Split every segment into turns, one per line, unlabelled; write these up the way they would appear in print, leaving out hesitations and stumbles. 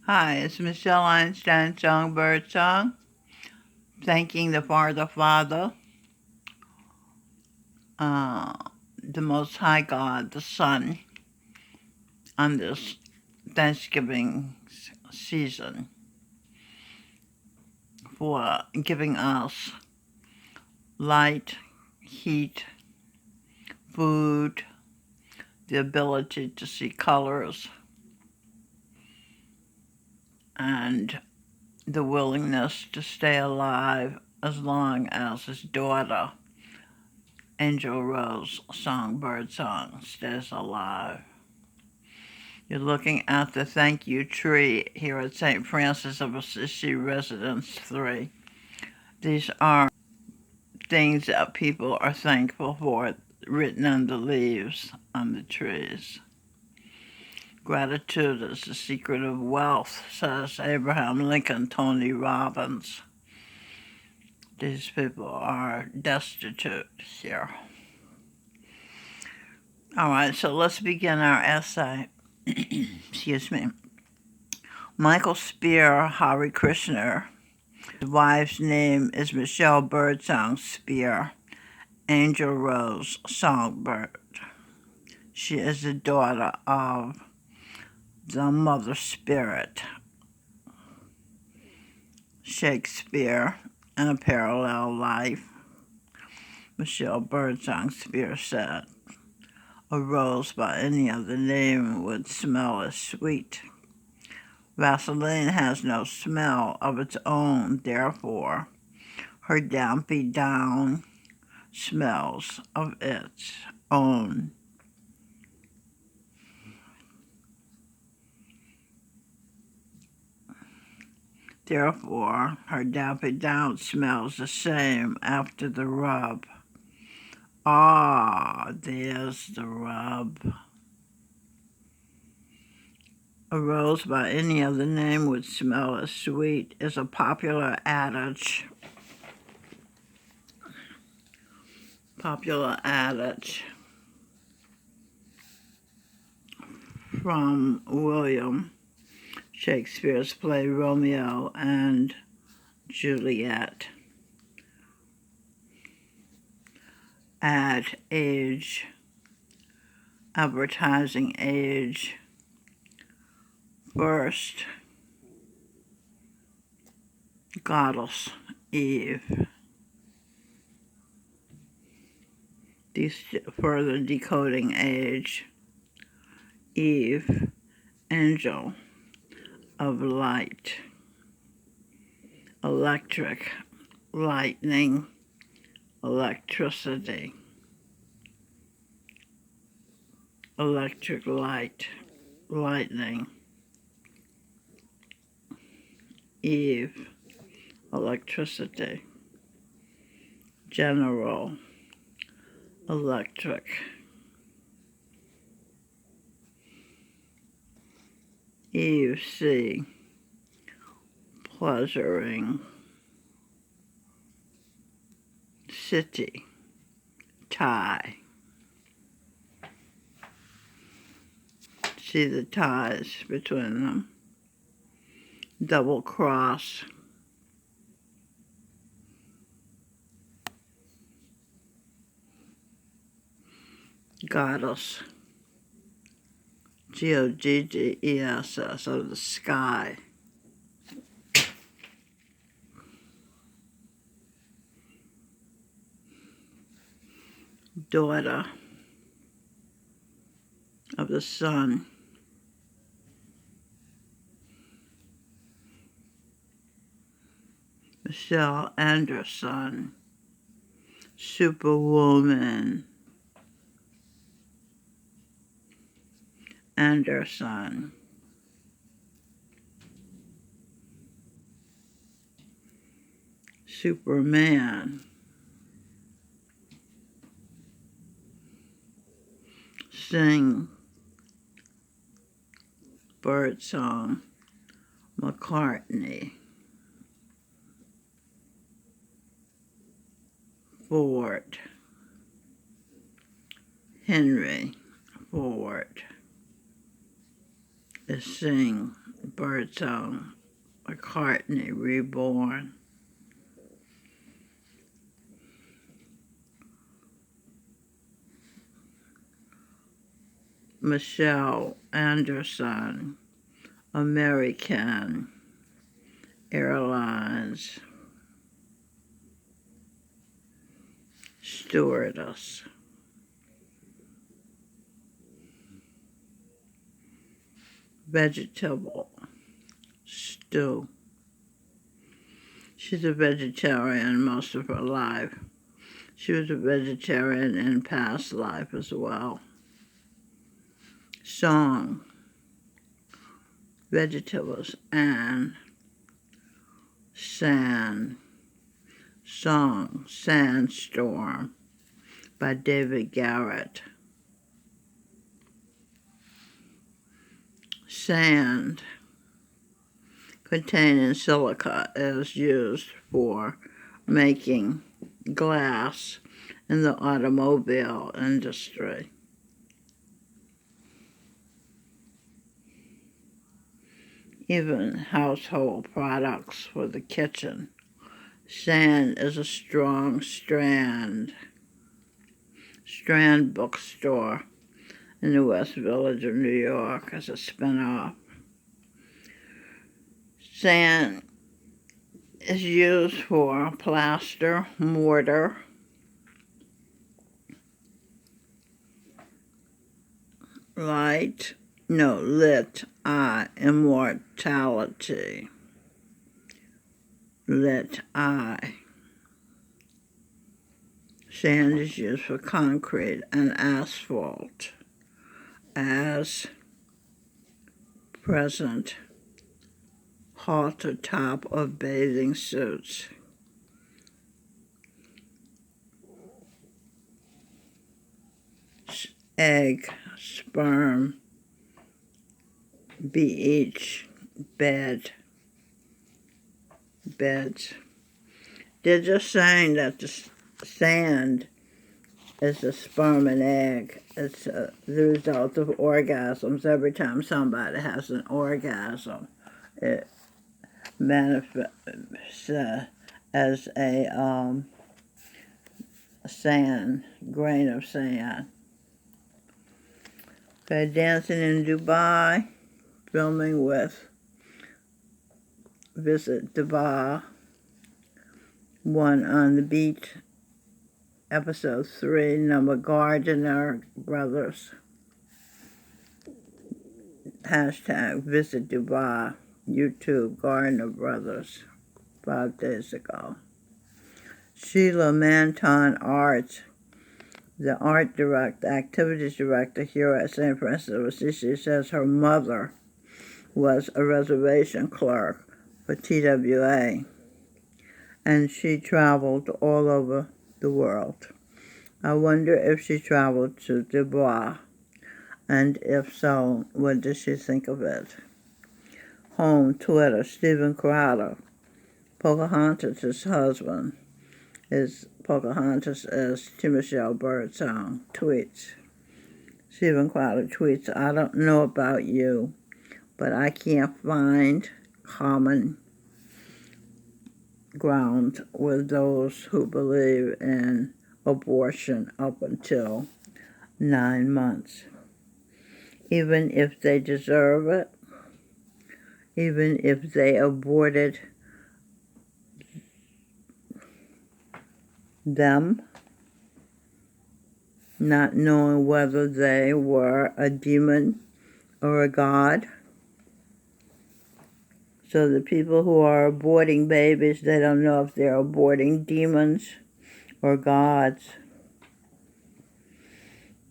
Hi, it's Michelle Einstein Songbird Song, thanking the Father, uh, the Most High God, the Son, on this Thanksgiving season for giving us light, heat, food, the ability to see colors, and the willingness to stay alive as long as his daughter, Angel Rose Songbird Song, stays alive. You're looking at the thank you tree here at St. Francis of Assisi Residence 3. These are things that people are thankful for, written on the leaves on the trees. Gratitude is the secret of wealth, says Abraham Lincoln, Tony Robbins. These people are destitute here. All right, so let's begin our essay. Excuse me. Michael Spear Hari Krishner. His wife's name is Michelle Birdsong Spear, Angel Rose Songbird. She is the daughter of the Mother Spirit, Shakespeare, in a parallel life. Michelle Birdsong Spear said, "A rose by any other name would smell as sweet. Vaseline has no smell of its own, therefore, her dampy down smells of its own." Therefore, her dampy down smells the same after the rub. Ah, there's the rub. A rose by any other name would smell as sweet is a popular adage. From William Shakespeare's play Romeo and Juliet. Ad age, advertising age. First, goddess Eve. Further decoding age. Eve, angel of light. Electric, lightning, electricity. Electric light, lightning. Eve, electricity. General, electric. Eve, C, pleasuring. City, tie. See the ties between them. Double cross. Goddess, Goddess, of the sky. Daughter of the sun. Michelle Anderson, Superwoman. Anderson. Superman. Sing, birdsong, McCartney. Ford, Henry Ford is sing, Birdsong, McCartney Reborn, Michelle Anderson, American Airlines stewardess, vegetable stew. She's a vegetarian most of her life. She was a vegetarian in past life as well. Song, vegetables and sand. Song, Sandstorm by David Garrett. Sand containing silica is used for making glass in the automobile industry. Even household products for the kitchen. Sand is a strong Strand bookstore in the West Village of New York as a spin-off. Sand is used for plaster, mortar, lit eye, immortality. Lit eye. Sand is used for concrete and asphalt as present halter top of bathing suits. Egg, sperm, beach, beds. They're just saying that the sand is the sperm and egg. It's the result of orgasms. Every time somebody has an orgasm, it manifests as a sand, grain of sand. Okay, dancing in Dubai, filming with Visit Dubai, One on the Beach, Episode 3, number Gardner Brothers. Hashtag Visit Dubai, YouTube Gardner Brothers, 5 days ago. Sheila Manton Arts, the art director, activities director here at St. Francis of Assisi, says her mother was a reservation clerk for TWA, and she traveled all over the world. I wonder if she traveled to Dubai, and if so, what did she think of it? Home, Twitter, Stephen Crowder, Pocahontas' husband, Pocahontas is Michelle Birdsong, tweets. Stephen Crowder tweets, I don't know about you, but I can't find common ground with those who believe in abortion up until 9 months. Even if they deserve it, even if they aborted them, not knowing whether they were a demon or a god. So the people who are aborting babies, they don't know if they're aborting demons or gods.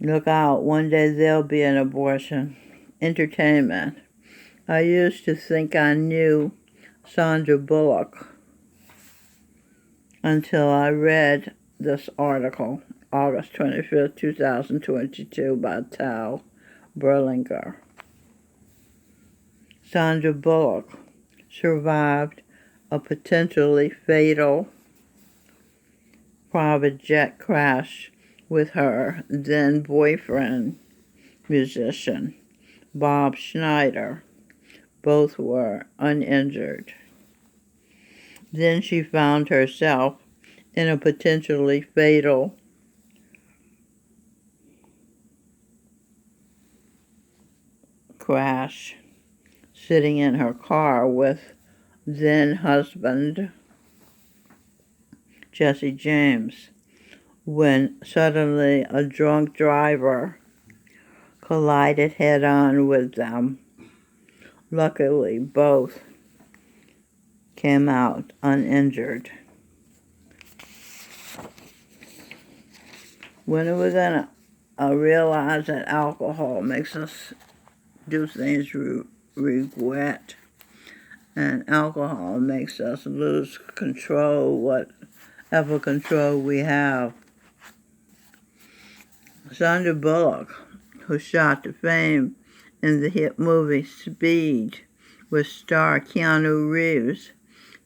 Look out, one day there'll be an abortion. Entertainment. I used to think I knew Sandra Bullock until I read this article, August 25th, 2022, by Tal Berlinger. Sandra Bullock survived a potentially fatal private jet crash with her then-boyfriend, musician Bob Schneider, Both were uninjured. Then she found herself in a potentially fatal crash, sitting in her car with then-husband Jesse James, when suddenly a drunk driver collided head-on with them. Luckily, both came out uninjured. When are we going to realize that alcohol makes us do things we regret, and alcohol makes us lose control, whatever control we have? Sandra Bullock, who shot to fame in the hit movie Speed with star Keanu Reeves,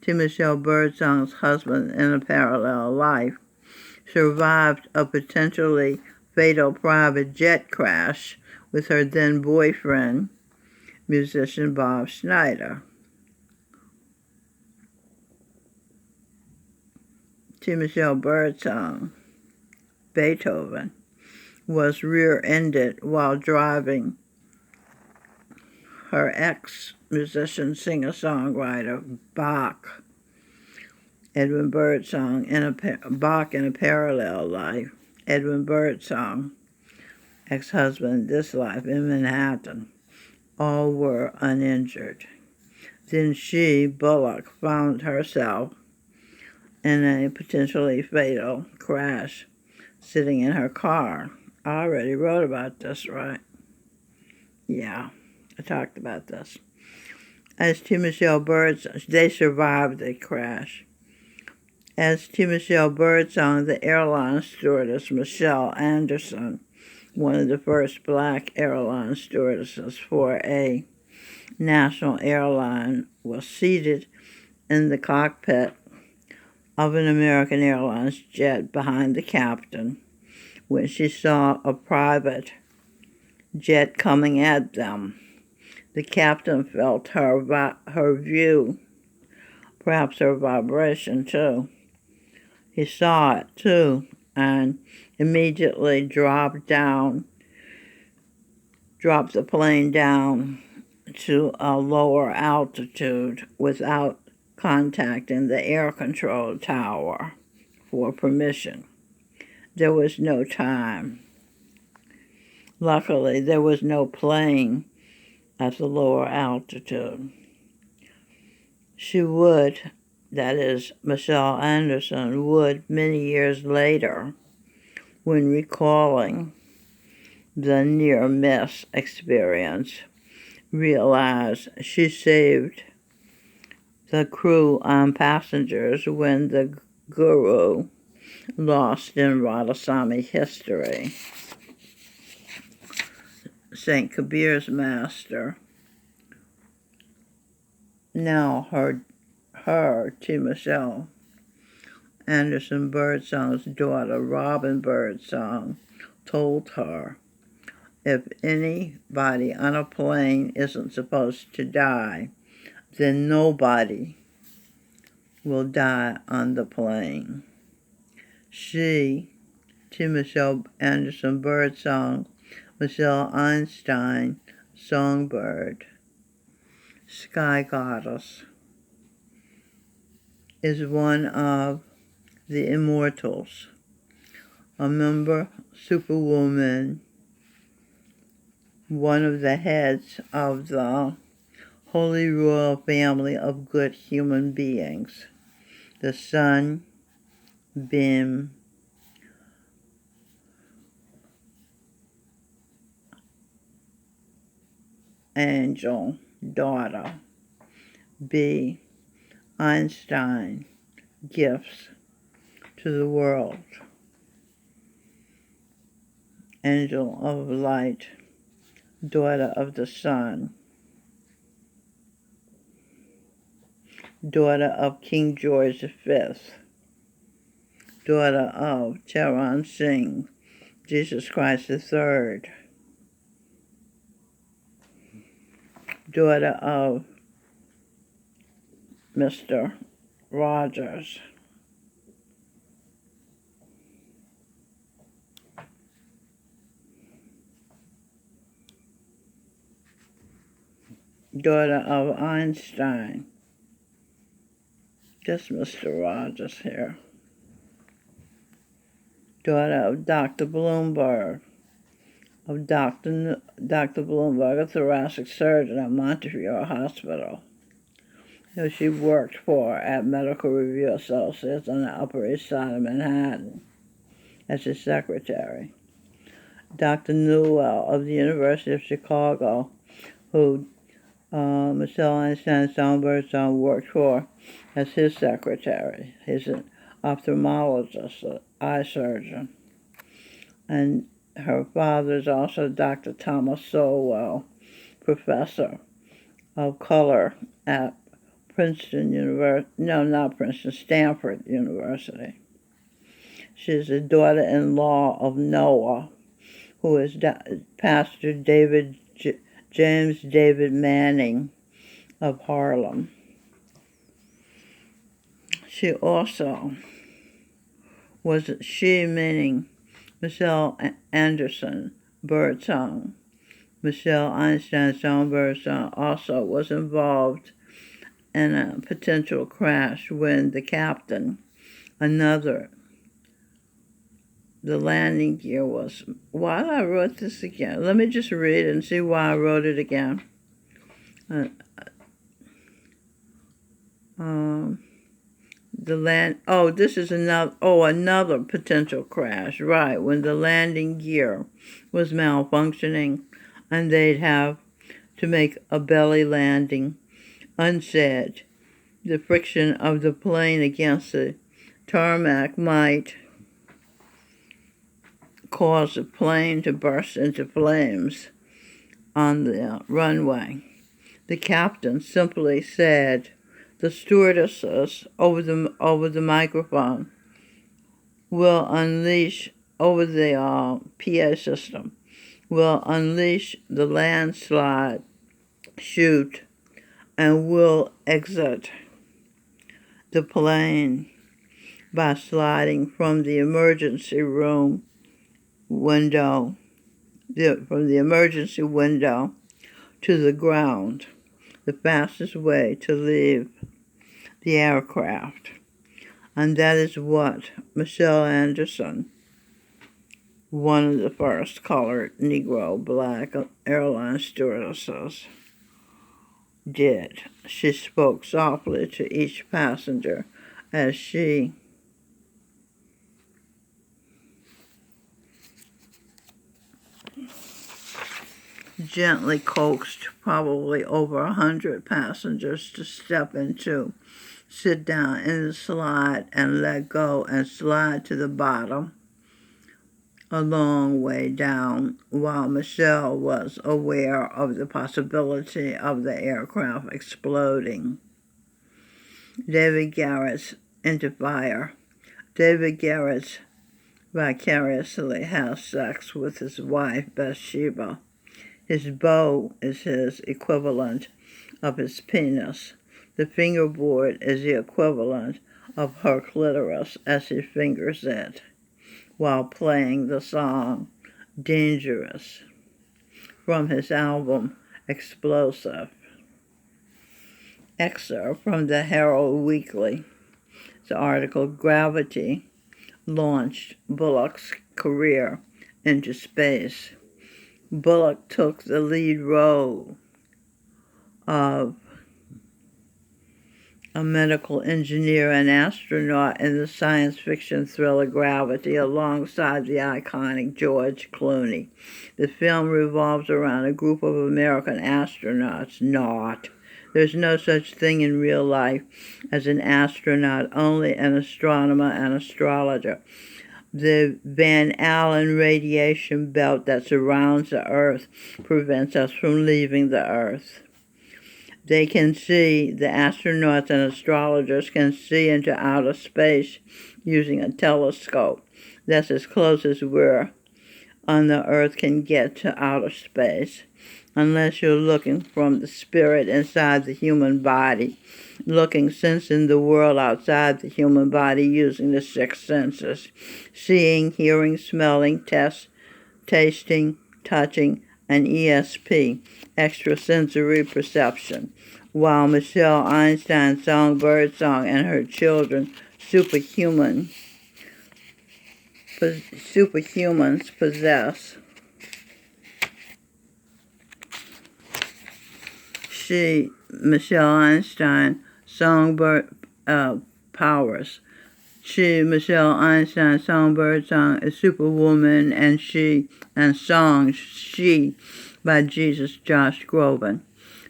Timothy Birdsong's husband in a parallel life, survived a potentially fatal private jet crash with her then-boyfriend, musician Bob Schneider. Timothy Birdsong, Beethoven, was rear-ended while driving her ex-musician, singer-songwriter Bach. Edwin Birdsong Bach in a parallel life. Edwin Birdsong, ex-husband, this life in Manhattan. All were uninjured. Then she, Bullock, found herself in a potentially fatal crash, sitting in her car. I already wrote about this, right? Yeah, I talked about this. As Timothy Birdsong, they survived the crash. As Timothy Birdsong, the airline stewardess Michelle Anderson, one of the first black airline stewardesses for a national airline, was seated in the cockpit of an American Airlines jet behind the captain when she saw a private jet coming at them. The captain felt her view, perhaps her vibration too. He saw it too and immediately dropped the plane down to a lower altitude without contacting the air control tower for permission. There was no time. Luckily, there was no plane at the lower altitude. She would, that is, Michelle Anderson would, many years later, when recalling the near-miss experience, realize she saved the crew and passengers when the Guru lost in Radhaswami history. St. Kabir's master. Now her to Michelle Anderson Birdsong's daughter, Robin Birdsong, told her, if anybody on a plane isn't supposed to die, then nobody will die on the plane. She, to Michelle Anderson Birdsong, Michelle Einstein, Songbird, Sky Goddess, is one of the Immortals, a member superwoman, one of the heads of the Holy Royal Family of good human beings, the Sunbeam Angel daughter, B. Einstein, gifts to the world, angel of light, daughter of the sun, daughter of King George V, daughter of Charan Singh, Jesus Christ III, daughter of Mr. Rogers. Daughter of Einstein. Just Mr. Rogers here. Daughter of Dr. Bloomberg. Of Dr. Bloomberg, a thoracic surgeon at Montefiore Hospital, who she worked for at Medical Review Associates on the Upper East Side of Manhattan as his secretary. Dr. Newell of the University of Chicago, who Michelle Einstein Songbirdsong worked for as his secretary. He's an ophthalmologist, an eye surgeon. And her father is also Dr. Thomas Sowell, professor of color at Stanford University. She's the daughter-in-law of Noah, who is Pastor James David Manning of Harlem. She also meaning Michelle Anderson Birdsong. Michelle Einstein Songbirdsong also was involved in a potential crash when the captain, the landing gear was... Why did I wrote this again? Let me just read it and see why I wrote it again. This is another potential crash, right, when the landing gear was malfunctioning and they'd have to make a belly landing unsaid. The friction of the plane against the tarmac might cause the plane to burst into flames on the runway. The captain simply said, the stewardesses over the microphone will unleash over the PA system, will unleash the landslide chute and will exit the plane by sliding from the emergency room window, from the emergency window to the ground, the fastest way to leave the aircraft. And that is what Michelle Anderson, one of the first colored Negro black airline stewardesses, did. She spoke softly to each passenger as she gently coaxed probably over 100 passengers to sit down in the slide and let go and slide to the bottom a long way down, while Michelle was aware of the possibility of the aircraft exploding. David Garrett's into fire. David Garrett vicariously has sex with his wife, Bathsheba. His bow is his equivalent of his penis. The fingerboard is the equivalent of her clitoris as he fingers it while playing the song Dangerous from his album Explosive. Excerpt from the Herald Weekly. The article Gravity launched Bullock's career into space. Bullock took the lead role of a medical engineer and astronaut in the science fiction thriller Gravity alongside the iconic George Clooney. The film revolves around a group of American astronauts. There's no such thing in real life as an astronaut, only an astronomer and astrologer. The Van Allen radiation belt that surrounds the Earth prevents us from leaving the Earth. The astronauts and astrologers can see into outer space using a telescope. That's as close as we're on the Earth can get to outer space. unless you're looking from the spirit inside the human body, looking, sensing the world outside the human body using the six senses: seeing, hearing, smelling, tasting, touching, and ESP, extrasensory perception. While Michelle Einstein's song Birdsong and her children, superhumans possess. Michelle Einstein, songbird powers. Michelle Einstein, songbird song, is Superwoman, and song, She, by Jesus Josh Groban.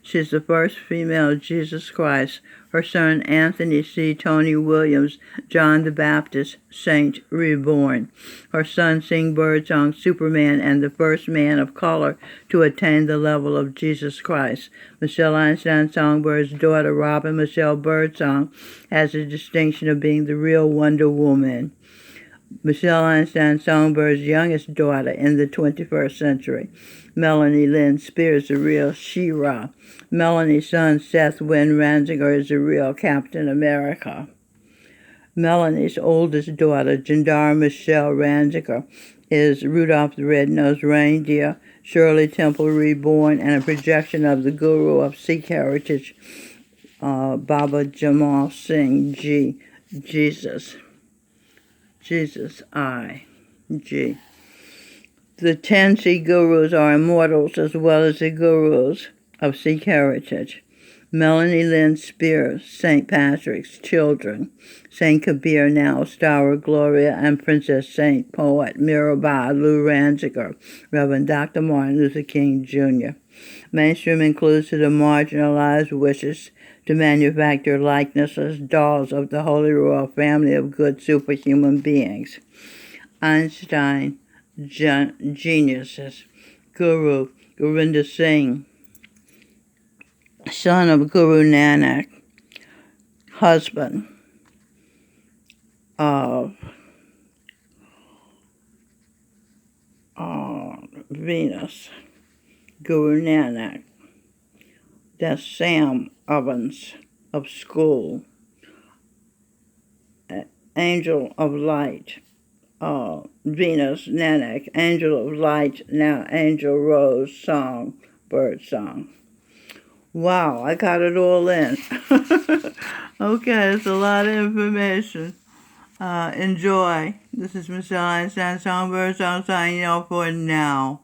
She's the first female Jesus Christ. Her son Anthony C. Tony Williams, John the Baptist, Saint Reborn. Her son sing birdsong Superman and the first man of color to attain the level of Jesus Christ. Michelle Einstein Songbird's daughter Robin Michelle Birdsong has the distinction of being the real Wonder Woman. Michelle Einstein Songbird's youngest daughter in the 21st century. Melanie Lynn Spears, the real She-Ra. Melanie's son, Seth Wynn Ranziger, is the real Captain America. Melanie's oldest daughter, Jandara Michelle Ranziger, is Rudolph the Red-Nosed Reindeer, Shirley Temple Reborn, and a projection of the guru of Sikh heritage, Baba Jamal Singh G. Jesus, I.G. The 10 Sikh gurus are immortals as well as the gurus of Sikh heritage. Melanie Lynn Spears, St. Patrick's children, St. Kabir now, Star Gloria, and Princess Saint Poet Mirabai Lou Ranziger, Reverend Dr. Martin Luther King Jr. Mainstream includes to the marginalized wishes to manufacture likenesses, dolls of the Holy Royal Family of good superhuman beings. Einstein geniuses. Guru Gurinder Singh, son of Guru Nanak, husband of Venus, Guru Nanak. That's Sam Ovens of school. Angel of Light, Venus, Nanak, Angel of Light, now Angel Rose, song, bird song. Wow, I got it all in. Okay, it's a lot of information. Enjoy. This is Michelle Einstein, Songbird Song, signing off for now.